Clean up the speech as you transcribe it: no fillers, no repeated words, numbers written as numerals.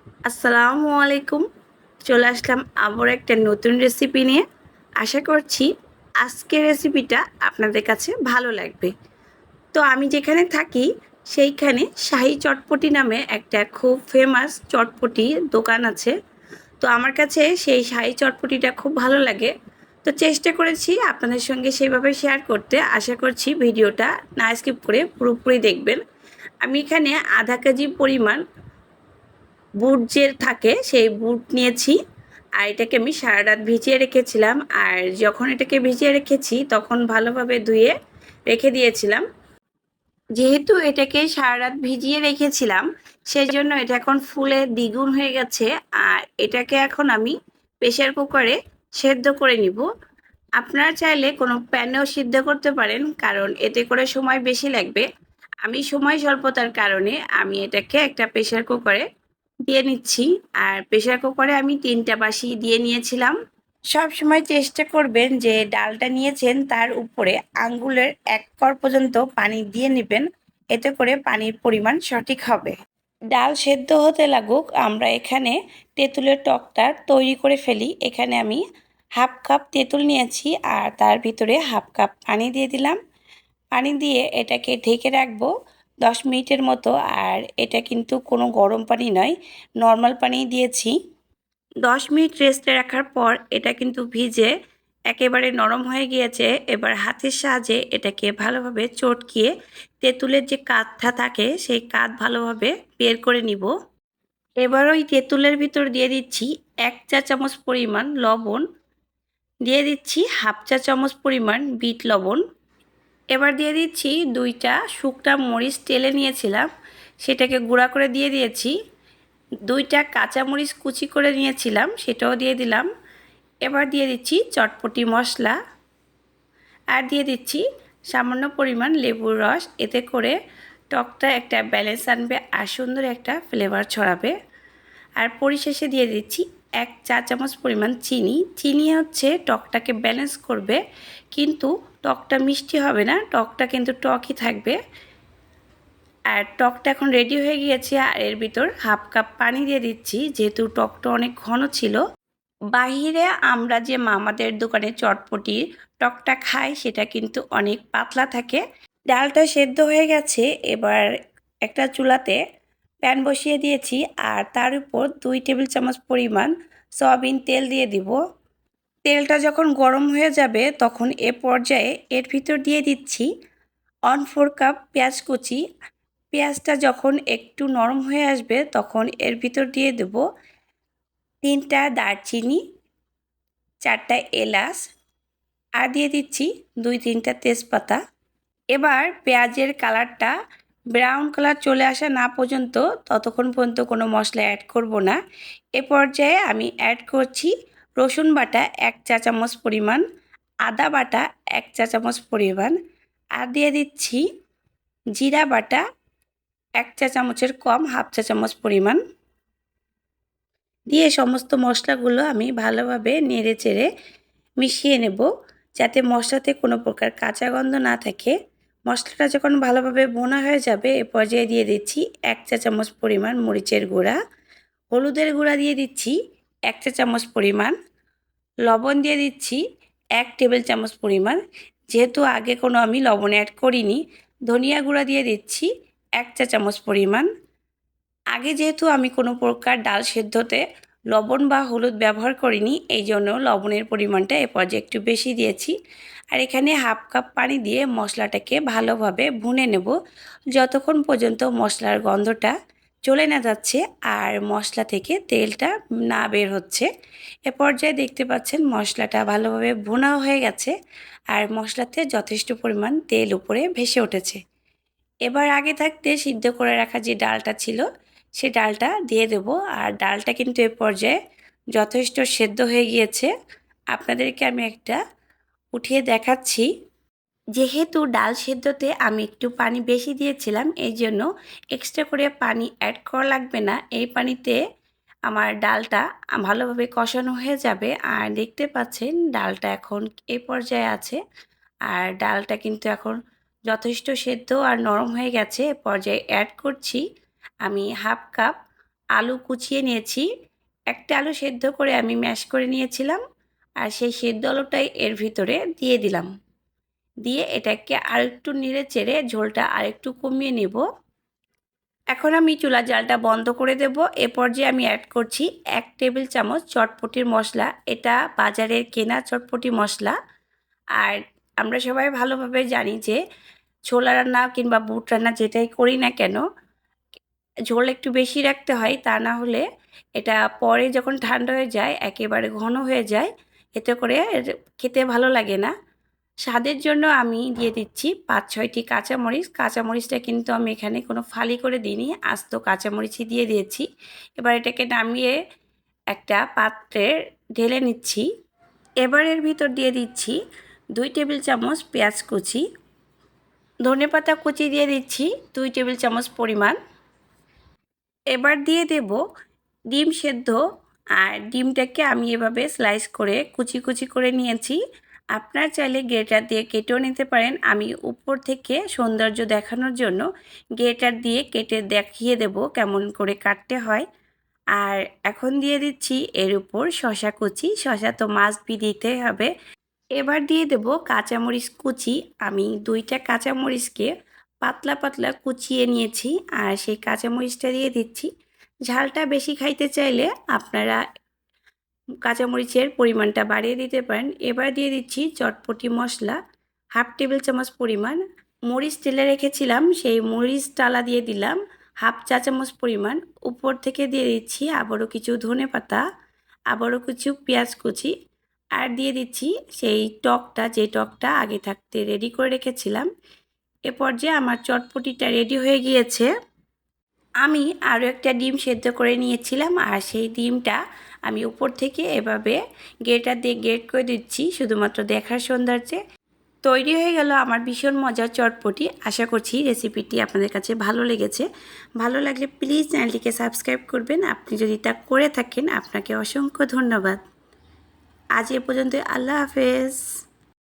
আসসালামু আলাইকুম। চলে আসলাম আবার একটা নতুন রেসিপি নিয়ে। আশা করছি আজকের রেসিপিটা আপনাদের কাছে ভালো লাগবে। তো আমি যেখানে থাকি সেইখানে শাহি চটপটি নামে একটা খুব ফেমাস চটপটি দোকান আছে। তো আমার কাছে সেই শাহি চটপটিটা খুব ভালো লাগে। তো চেষ্টা করেছি আপনাদের সঙ্গে সেইভাবে শেয়ার করতে। আশা করছি ভিডিওটা না স্কিপ করে পুরোপুরি দেখবেন। আমি এখানে আধা কেজি পরিমাণ বুট যে থাকে সেই বুট নিয়েছি, আর এটাকে আমি সারা রাত ভিজিয়ে রেখেছিলাম। আর যখন এটাকে ভিজিয়ে রেখেছি তখন ভালোভাবে ধুয়ে রেখে দিয়েছিলাম। যেহেতু এটাকে সারা রাত ভিজিয়ে রেখেছিলাম সেই জন্য এটা এখন ফুলে দ্বিগুণ হয়ে গেছে। আর এটাকে এখন আমি প্রেশার কুকারে সেদ্ধ করে নিব। আপনারা চাইলে কোনো প্যানেও সিদ্ধ করতে পারেন, কারণ এতে করে সময় বেশি লাগবে। আমি সময় স্বল্পতার কারণে আমি এটাকে একটা প্রেশার কুকারে দিয়ে নিচ্ছি। আর প্রেশার কুকারে আমি 3টা বাসি দিয়ে নিয়েছিলাম। সব সময় চেষ্টা করবেন যে ডালটা নিয়েছেন তার উপরে আঙ্গুলের 1 কর পর্যন্ত পানি দিয়ে নেবেন, এতে করে পানির পরিমাণ সঠিক হবে। ডাল সেদ্ধ হতে লাগুক, আমরা এখানে তেঁতুলের টকটা তৈরি করে ফেলি। এখানে আমি হাফ কাপ তেঁতুল নিয়েছি আর তার ভিতরে হাফ কাপ পানি দিয়ে দিলাম। পানি দিয়ে এটাকে ঢেকে রাখবো 10 মিনিটের মতো। আর এটা কিন্তু কোনো গরম পানি নয়, নর্মাল পানি দিয়েছি। 10 মিনিট রেস্টে রাখার পর এটা কিন্তু ভিজে একেবারে নরম হয়ে গিয়েছে। এবার হাতের সাহায্যে এটাকে ভালোভাবে চটকিয়ে তেঁতুলের যে কাঠটা থাকে সেই কাঠ ভালোভাবে বের করে নিব। এবার ওই তেঁতুলের ভিতর দিয়ে দিচ্ছি 1 চা চামচ পরিমাণ লবণ, দিয়ে দিচ্ছি হাফ চা চামচ পরিমাণ বিট লবণ। এবার দিয়ে দিচ্ছি 2টা শুকনা মরিচ তেলে নিয়েছিলাম, সেটাকে গুঁড়া করে দিয়ে দিয়েছি। 2টা কাঁচামরিচ কুচি করে নিয়েছিলাম, সেটাও দিয়ে দিলাম। এবার দিয়ে দিচ্ছি চটপটি মশলা, আর দিয়ে দিচ্ছি সামান্য পরিমাণ লেবুর রস। এতে করে টকটা একটা ব্যালেন্স আনবে আর সুন্দর একটা ফ্লেভার ছড়াবে। আর পরিশেষে দিয়ে দিচ্ছি 1 চা চামচ পরিমাণ চিনি। চিনি হচ্ছে টকটাকে ব্যালেন্স করবে, কিন্তু টকটা মিষ্টি হবে না, টকটা কিন্তু টকই থাকবে। আর টকটা এখন রেডি হয়ে গিয়েছে। আর এর ভিতর হাফ কাপ পানি দিয়ে দিচ্ছি, যেহেতু টকটা অনেক ঘন ছিল। বাহিরে আমরা যে মামাদের দোকানে চটপটি টকটা খাই সেটা কিন্তু অনেক পাতলা থাকে। ডালটা সেদ্ধ হয়ে গেছে। এবার একটা চুলাতে প্যান বসিয়ে দিয়েছি আর তার উপর 2 টেবিল চামচ পরিমাণ সয়াবিন তেল দিয়ে দিব। তেলটা যখন গরম হয়ে যাবে তখন এ পর্যায়ে এর ভিতর দিয়ে দিচ্ছি 1/4 কাপ পেঁয়াজ কুচি। পেঁয়াজটা যখন একটু নরম হয়ে আসবে তখন এর ভিতর দিয়ে দেব 3টা দারচিনি, 4টা এলাচ, আর দিয়ে দিচ্ছি 2-3টা তেজপাতা। এবার পেঁয়াজের কালারটা ব্রাউন কালার চলে আসা না পর্যন্ত ততক্ষণ পর্যন্ত কোনো মশলা অ্যাড করব না। এ পর্যায়ে আমি অ্যাড করছি রসুন বাটা 1 চা চামচ পরিমাণ, আদা বাটা 1 চা চামচ পরিমাণ, আর দিয়ে দিচ্ছি জিরা বাটা 1 চা চামচের কম, হাফ চা চামচ পরিমাণ। দিয়ে সমস্ত মশলাগুলো আমি ভালোভাবে নেড়ে চেড়ে মিশিয়ে নেব, যাতে মশলাতে কোনো প্রকার কাঁচা গন্ধ না থাকে। মশলাটা যখন ভালোভাবে ভুনা হয়ে যাবে এ পর্যায়ে দিয়ে দিচ্ছি 1 চা চামচ পরিমাণ মরিচের গুঁড়া, হলুদের গুঁড়া দিয়ে দিচ্ছি 1 চা চামচ পরিমাণ, লবণ দিয়ে দিচ্ছি 1 টেবিল চামচ পরিমাণ। যেহেতু আগে কোনো আমি লবণ অ্যাড করিনি। ধনিয়া গুঁড়া দিয়ে দিচ্ছি 1 চা চামচ পরিমাণ। আগে যেহেতু আমি কোনো প্রকার ডাল সেদ্ধতে লবণ বা হলুদ ব্যবহার করিনি, এই জন্য লবণের পরিমাণটা এ পর্যায়ে একটু বেশি দিয়েছি। আর এখানে হাফ কাপ পানি দিয়ে মশলাটাকে ভালোভাবে ভুনে নেব, যতক্ষণ পর্যন্ত মশলার গন্ধটা চলে না যাচ্ছে আর মশলা থেকে তেলটা না বের হচ্ছে। এ পর্যায়ে দেখতে পাচ্ছেন মশলাটা ভালোভাবে ভুনাও হয়ে গেছে আর মশলাতে যথেষ্ট পরিমাণ তেল উপরে ভেসে উঠেছে। এবার আগে থাকতে সিদ্ধ করে রাখা যে ডালটা ছিল সে ডালটা দিয়ে দেব। আর ডালটা কিন্তু এ পর্যায়ে যথেষ্ট সেদ্ধ হয়ে গিয়েছে। আপনাদেরকে আমি একটা উঠিয়ে দেখাচ্ছি। যেহেতু ডাল সেদ্ধতে আমি একটু পানি বেশি দিয়েছিলাম, এই জন্য এক্সট্রা করে পানি অ্যাড করা লাগবে না। এই পানিতে আমার ডালটা ভালোভাবে কষানো হয়ে যাবে। আর দেখতে পাচ্ছেন ডালটা এখন এই পর্যায়ে আছে। আর ডালটা কিন্তু এখন যথেষ্ট সেদ্ধ আর নরম হয়ে গেছে। এ পর্যায়ে অ্যাড করছি আমি হাফ কাপ আলু কুচিয়ে নিয়েছি। একটা আলু সেদ্ধ করে আমি ম্যাশ করে নিয়েছিলাম, আর সেই সেদ্ধ আলুটাই এর ভিতরে দিয়ে দিলাম। দিয়ে এটাকে আরেকটু নেড়ে চেড়ে ঝোলটা আরেকটু কমিয়ে নেব। এখন আমি চুলার জালটা বন্ধ করে দেব। এ পর্যায়ে আমি অ্যাড করছি 1 টেবিল চামচ চটপটির মশলা। এটা বাজারের কেনা চটপটি মশলা। আর আমরা সবাই ভালোভাবে জানি যে ছোলা রান্না কিংবা বুট রান্না যেটাই করি না কেন, ঝোল একটু বেশি রাখতে হয়, তা না হলে এটা পরে যখন ঠান্ডা হয়ে যায় একেবারে ঘন হয়ে যায়, এতে করে খেতে ভালো লাগে না। স্বাদের জন্য আমি দিয়ে দিচ্ছি 5-6টি কাঁচামরিচ। কাঁচামরিচটা কিন্তু আমি এখানে কোনো ফালি করে দিইনি, আস্ত কাঁচামরিচই দিয়ে দিয়েছি। এবার এটাকে নামিয়ে একটা পাত্রে ঢেলে নিচ্ছি। এবার এর ভিতর দিয়ে দিচ্ছি 2 টেবিল চামচ পেঁয়াজ কুচি, ধনেপাতা কুচি দিয়ে দিচ্ছি 2 টেবিল চামচ পরিমাণ। এবার দিয়ে দেব ডিম সেদ্ধ, আর ডিমটাকে আমি এভাবে স্লাইস করে কুচি কুচি করে নিয়েছি। আপনার চাইলে গ্রেটার দিয়ে কেটেও নিতে পারেন। আমি উপর থেকে সৌন্দর্য দেখানোর জন্য গ্রেটার দিয়ে কেটে দেখিয়ে দেব কেমন করে কাটতে হয়। আর এখন দিয়ে দিচ্ছি এর উপর শসা কুচি। শসা তো মাস্ট বি দিতে হবে। এবার দিয়ে দেব কাঁচামরিচ কুচি। আমি 2টা কাঁচামরিচকে পাতলা পাতলা কুচিয়ে নিয়েছি, আর সেই কাঁচামরিচটা দিয়ে দিচ্ছি। ঝালটা বেশি খাইতে চাইলে আপনারা কাঁচামরিচের পরিমাণটা বাড়িয়ে দিতে পারেন। এবার দিয়ে দিচ্ছি চটপটি মশলা 1/2 টেবিল চামচ পরিমাণ। মরিচ টেলে রেখেছিলাম, সেই মরিচ টালা দিয়ে দিলাম 1/2 চা চামচ পরিমাণ। উপর থেকে দিয়ে দিচ্ছি আবারও কিছু ধনেপাতা, আবারও কিছু পেঁয়াজ কুচি, আর দিয়ে দিচ্ছি সেই টকটা, যে টকটা আগে থাকতে রেডি করে রেখেছিলাম। এ পর্যায়ে আমার চটপটিটা রেডি হয়ে গিয়েছে। আমি আরও একটা ডিম সেদ্ধ করে নিয়েছিলাম, আর সেই ডিমটা আমি উপর থেকে এভাবে গ্রেটার দিয়ে গ্রেট করে দিচ্ছি শুধুমাত্র দেখার সৌন্দর্যে। তৈরি হয়ে গেল আমার ভীষণ মজার চটপটি। আশা করছি রেসিপিটি আপনাদের কাছে ভালো লেগেছে। ভালো লাগলে প্লিজ চ্যানেলটিকে সাবস্ক্রাইব করবেন। আপনি যদি তা করে থাকেন আপনাকে অসংখ্য ধন্যবাদ। আজ এ পর্যন্ত, আল্লাহ হাফেজ।